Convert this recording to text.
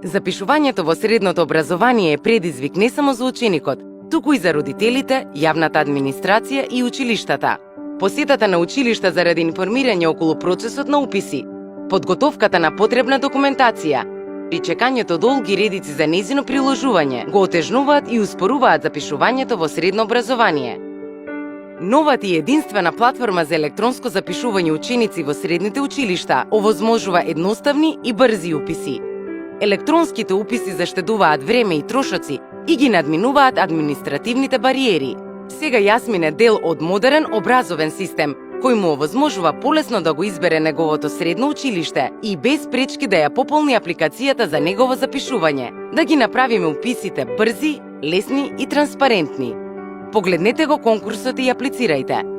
Запишувањето во средното образование е предизвик не само за ученикот, туку и за родителите, јавната администрација и училиштата. Посетата на училишта заради информирање околу процесот на уписи, подготовката на потребна документација и чекањето долги редици за нејзино приложување го отежнуваат и успоруваат запишувањето во средно образование. Новата и единствена платформа за електронско запишување ученици во средните училишта овозможува едноставни и брзи уписи. Електронските уписи заштедуваат време и трошоци и ги надминуваат административните бариери. Сега Јасмин е дел од модерен образовен систем, кој му овозможува полесно да го избере неговото средно училиште и без пречки да ја пополни апликацијата за негово запишување, да ги направиме уписите брзи, лесни и транспарентни. Погледнете го конкурсот и аплицирајте.